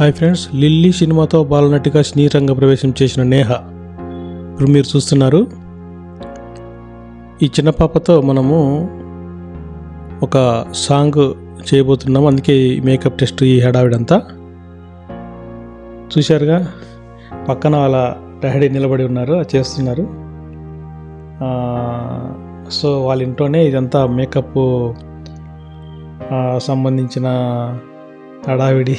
Hi friends, lily సినిమాతో బాలనటిగా సినీ రంగ ప్రవేశం చేసిన నేహ ఇప్పుడు మీరు చూస్తున్నారు. ఈ చిన్న పాపతో మనము ఒక సాంగ్ చేయబోతున్నాము. అందుకే మేకప్ టెస్ట్, ఈ హడావిడంతా చూశారుగా. పక్కన వాళ్ళ డాడీ నిలబడి ఉన్నారు, చేస్తున్నారు. సో వాళ్ళ ఇంట్లోనే ఇదంతా మేకప్ సంబంధించిన హడావిడి.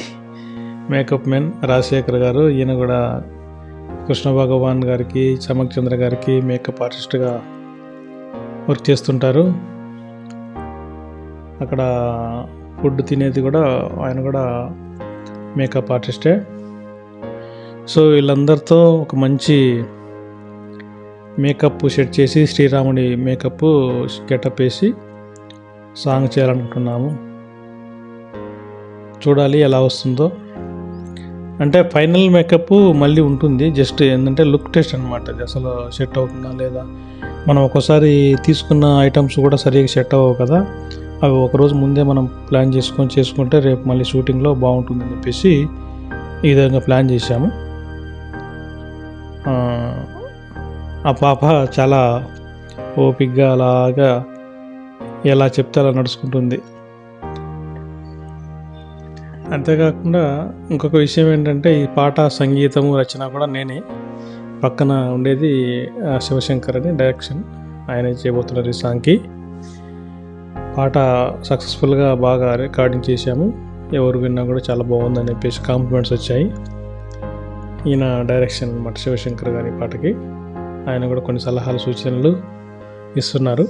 మేకప్ మెన్ రాజశేఖర్ గారు, ఈయన కూడా కృష్ణ భగవాన్ గారికి, చమక్ చంద్ర గారికి మేకప్ ఆర్టిస్ట్గా వర్క్ చేస్తుంటారు. అక్కడ ఫుడ్ తినేది కూడా ఆయన కూడా మేకప్ ఆర్టిస్టే. సో వీళ్ళందరితో ఒక మంచి మేకప్ సెట్ చేసి, శ్రీరాముడి మేకప్ గెటప్ వేసి సాంగ్ చేయాలనుకుంటున్నాము. చూడాలి ఎలా వస్తుందో. అంటే ఫైనల్ మేకప్ మళ్ళీ ఉంటుంది, జస్ట్ ఏంటంటే లుక్ టెస్ట్ అనమాట. అసలు సెట్ అవుతుందా లేదా. మనం ఒక్కోసారి తీసుకున్న ఐటమ్స్ కూడా సరిగ్గా సెట్ అవ్వవు కదా, అవి ఒకరోజు ముందే మనం ప్లాన్ చేసుకుంటే రేపు మళ్ళీ షూటింగ్లో బాగుంటుందని చెప్పేసి ఈ విధంగా ప్లాన్ చేశాము. ఆ పాప చాలా ఓపిక్గా అలాగా ఎలా చెప్తే అలా నడుచుకుంటుంది. అంతేకాకుండా ఇంకొక విషయం ఏంటంటే, ఈ పాట సంగీతము రచన కూడా నేనే. పక్కన ఉండేది శివశంకర్ అని డైరెక్షన్, ఆయనే చేయబోతున్నారు ఈ సాంగ్కి. పాట సక్సెస్ఫుల్గా బాగా రికార్డింగ్ చేశాము. ఎవరు విన్నా కూడా చాలా బాగుందని చెప్పేసి కాంప్లిమెంట్స్ వచ్చాయి. ఈయన డైరెక్షన్ అన్నమాట శివశంకర్ గారి పాటకి. ఆయన కూడా కొన్ని సలహాలు, సూచనలు ఇస్తున్నారు.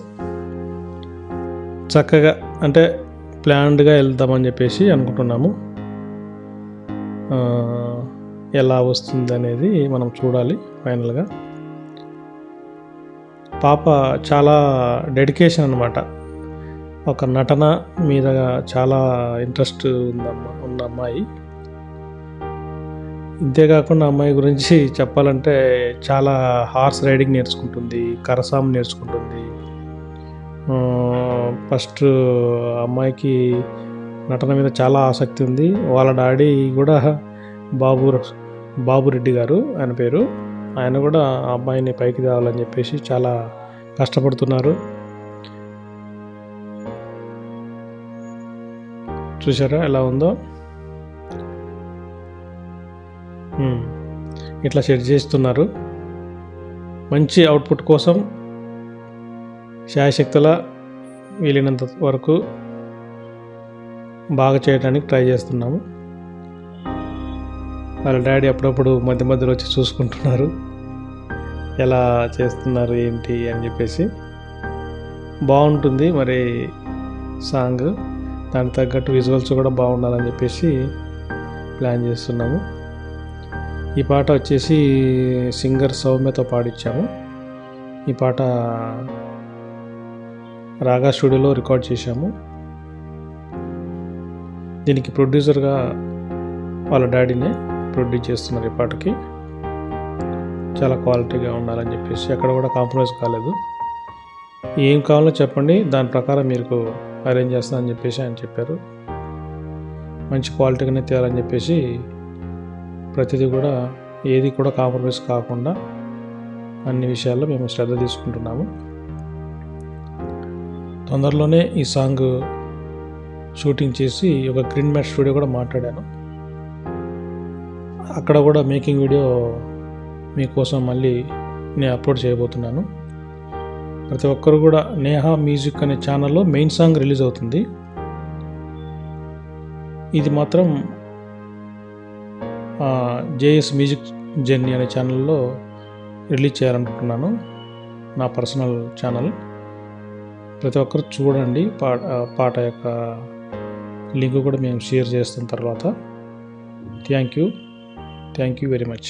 చక్కగా అంటే ప్లాన్డ్గా వెళ్దామని చెప్పేసి అనుకుంటున్నాము. ఎలా వస్తుంది అనేది మనం చూడాలి. ఫైనల్గా పాప చాలా డెడికేషన్ అన్నమాట. ఒక నటన మీద చాలా ఇంట్రెస్ట్ ఉన్న అమ్మాయి. ఇంతేకాకుండా అమ్మాయి గురించి చెప్పాలంటే చాలా హార్స్ రైడింగ్ నేర్చుకుంటుంది, కరసాం నేర్చుకుంటుంది. ఫస్ట్ అమ్మాయికి నటన మీద చాలా ఆసక్తి ఉంది. వాళ్ళ డాడీ కూడా బాబురెడ్డి గారు ఆయన పేరు. ఆయన కూడా ఆ అమ్మాయిని పైకి తేవాలని చెప్పేసి చాలా కష్టపడుతున్నారు. చూసారా ఎలా ఉందో. ఇట్లా సెట్ చేస్తున్నారు. మంచి అవుట్పుట్ కోసం శాయశక్తులా వీలైనంత వరకు బాగా చేయడానికి ట్రై చేస్తున్నాము. వాళ్ళ డాడీ అప్పుడప్పుడు మధ్య మధ్యలో వచ్చి చూసుకుంటున్నారు, ఎలా చేస్తున్నారు ఏంటి అని చెప్పేసి. బాగుంటుంది మరి సాంగ్, దానికి తగ్గట్టు విజువల్స్ కూడా బాగుండాలని చెప్పేసి ప్లాన్ చేస్తున్నాము. ఈ పాట వచ్చేసి సింగర్ సౌమ్యతో పాడించాము. ఈ పాట రాగా స్టూడియోలో రికార్డ్ చేశాము. దీనికి ప్రొడ్యూసర్గా వాళ్ళ డాడీనే ప్రొడ్యూస్ చేస్తున్నారు. ఈ పాటకి చాలా క్వాలిటీగా ఉండాలని చెప్పేసి అక్కడ కూడా కాంప్రమైజ్ కాలేదు. ఏం కావాలో చెప్పండి, దాని ప్రకారం మీకు అరేంజ్ చేస్తానని చెప్పేసి ఆయన చెప్పారు. మంచి క్వాలిటీగానే తేయాలని చెప్పేసి ప్రతిదీ కూడా ఏది కూడా కాంప్రమైజ్ కాకుండా అన్ని విషయాల్లో మేము శ్రద్ధ తీసుకుంటున్నాము. తొందరలోనే ఈ సాంగ్ షూటింగ్ చేసి ఒక గ్రీన్ మ్యాట్ స్టూడియో కూడా మాట్లాడాను. అక్కడ కూడా మేకింగ్ వీడియో మీకోసం మళ్ళీ నేను అప్లోడ్ చేయబోతున్నాను. ప్రతి ఒక్కరు కూడా నేహా మ్యూజిక్ అనే ఛానల్లో మెయిన్ సాంగ్ రిలీజ్ అవుతుంది. ఇది మాత్రం జేఎస్ మ్యూజిక్ జర్నీ అనే ఛానల్లో రిలీజ్ చేయాలనుకుంటున్నాను, నా పర్సనల్ ఛానల్. ప్రతి ఒక్కరు చూడండి. పాట యొక్క లింక్ కూడా మేము షేర్ చేస్తున్న తర్వాత. Thank you very much.